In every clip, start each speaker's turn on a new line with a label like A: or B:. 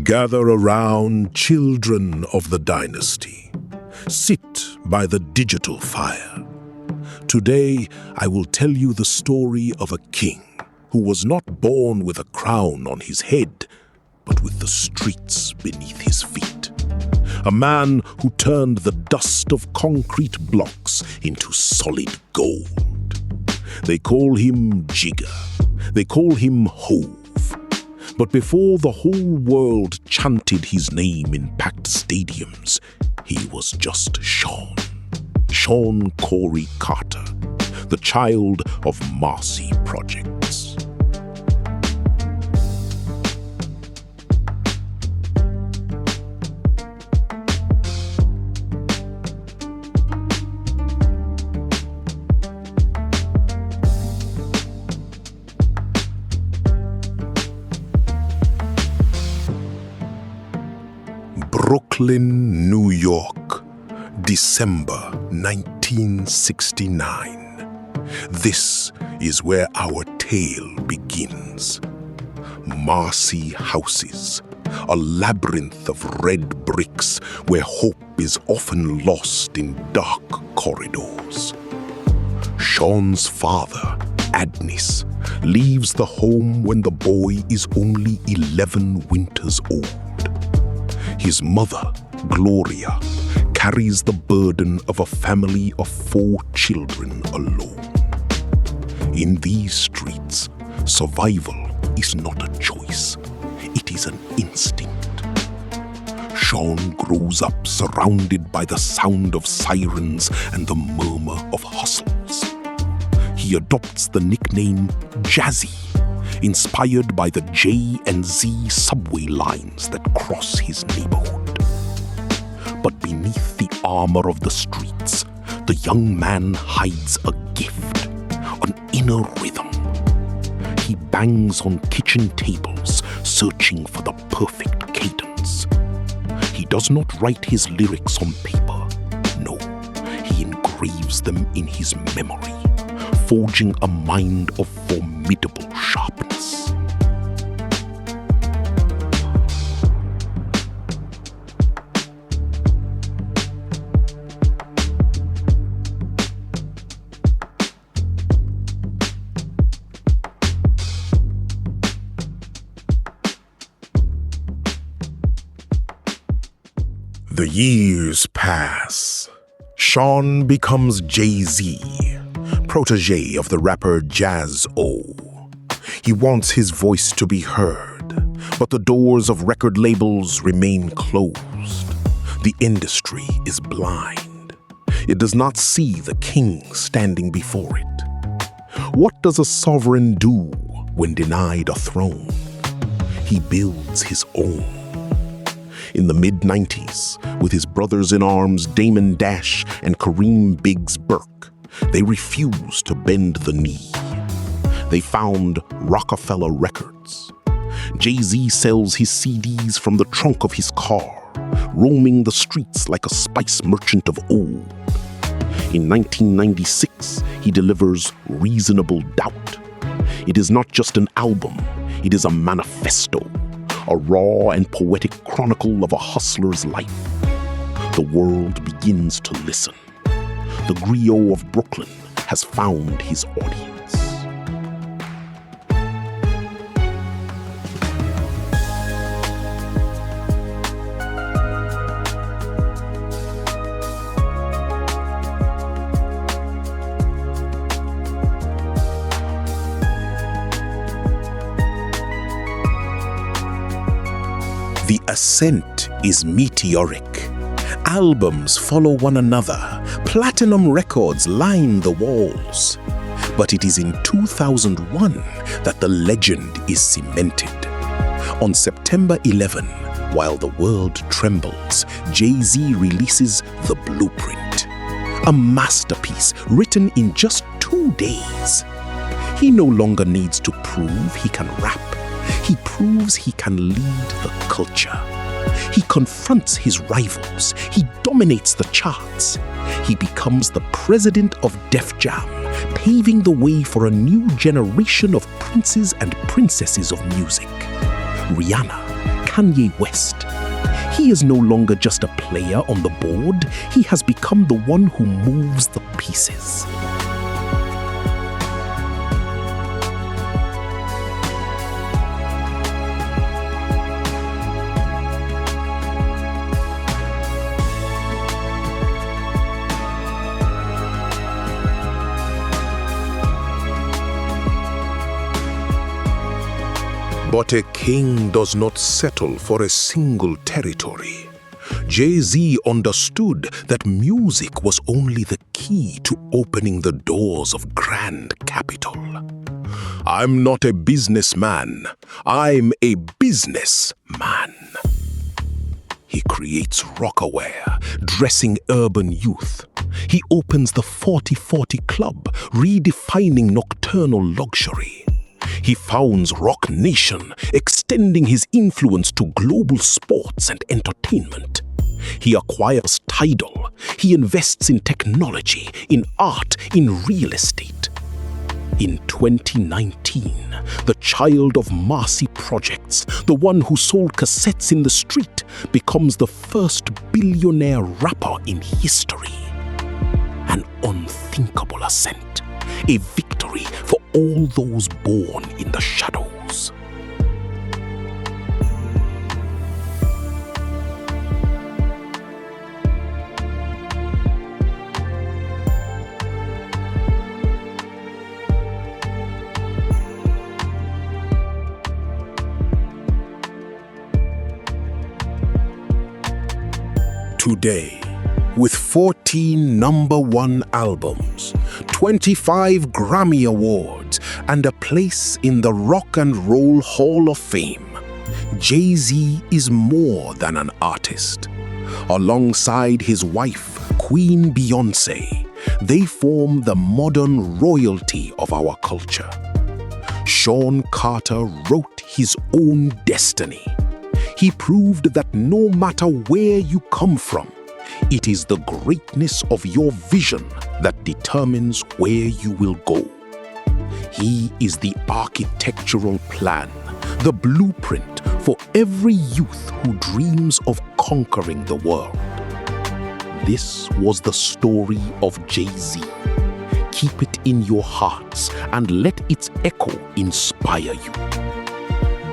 A: Gather around, children of the dynasty. Sit by the digital fire. Today, I will tell you the story of a king who was not born with a crown on his head, but with the streets beneath his feet. A man who turned the dust of concrete blocks into solid gold. They call him Jigger. They call him Hove. But before the whole world chanted his name in packed stadiums, he was just Shawn Carter, the child of Marcy Projects. Brooklyn, New York, December 1969. This is where our tale begins. Marcy houses, a labyrinth of red bricks where hope is often lost in dark corridors. Shawn's father, Adnis, leaves the home when the boy is only 11 winters old. His mother, Gloria, carries the burden of a family of 4 children alone. In these streets, survival is not a choice. It is an instinct. Shawn grows up surrounded by the sound of sirens and the murmur of hustles. He adopts the nickname Jazzy, inspired by the J and Z subway lines that cross his neighborhood. But beneath the armor of the streets, the young man hides a gift, an inner rhythm. He bangs on kitchen tables, searching for the perfect cadence. He does not write his lyrics on paper. No, he engraves them in his memory, forging a mind of formidable sharpness. The years pass. Shawn becomes Jay-Z, protege of the rapper Jaz-O. He wants his voice to be heard, but the doors of record labels remain closed. The industry is blind. It does not see the king standing before it. What does a sovereign do when denied a throne? He builds his own. In the mid-90s, with his brothers-in-arms Damon Dash and Kareem Biggs Burke, they refused to bend the knee. They found Roc-A-Fella Records. Jay-Z sells his CDs from the trunk of his car, roaming the streets like a spice merchant of old. In 1996, he delivers Reasonable Doubt. It is not just an album, it is a manifesto, a raw and poetic chronicle of a hustler's life. The world begins to listen. The Griot of Brooklyn has found his audience. The ascent is meteoric. Albums follow one another. Platinum records line the walls. But it is in 2001 that the legend is cemented. On September 11, while the world trembles, Jay-Z releases The Blueprint, a masterpiece written in just 2 days. He no longer needs to prove he can rap. He proves he can lead the culture. He confronts his rivals. He dominates the charts. He becomes the president of Def Jam, paving the way for a new generation of princes and princesses of music. Rihanna,
B: Kanye West. He is no longer just a player on the board, he has become the one who moves the pieces.
A: But a king does not settle for a single territory. Jay-Z understood that music was only the key to opening the doors of grand capital. I'm not a businessman, I'm a businessman. He creates rock-a-wear, dressing urban youth. He opens the 40/40 Club, redefining nocturnal luxury. He founds Roc Nation, extending his influence to global sports and entertainment. He acquires Tidal. He invests in technology, in art, in real estate. In 2019, the child of Marcy Projects, the one who sold cassettes in the street, becomes the first billionaire rapper in history. An unthinkable ascent, a victory for all those born in the shadows. Today, with 14 #1 albums, 25 Grammy Awards, and a place in the Rock and Roll Hall of Fame, Jay-Z is more than an artist. Alongside his wife, Queen Beyoncé, they form the modern royalty of our culture. Shawn Carter wrote his own destiny. He proved that no matter where you come from, it is the greatness of your vision that determines where you will go. He is the architectural plan, the blueprint for every youth who dreams of conquering the world. This was the story of Jay-Z. Keep it in your hearts and let its echo inspire you.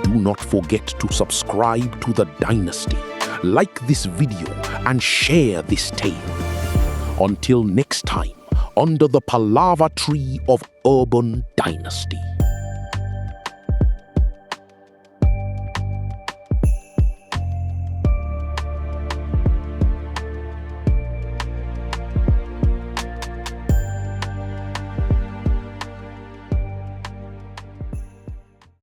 A: Do not forget to subscribe to The Dynasty, like this video, and share this tale. Until next time, under the Palava tree of Urban Dynasty.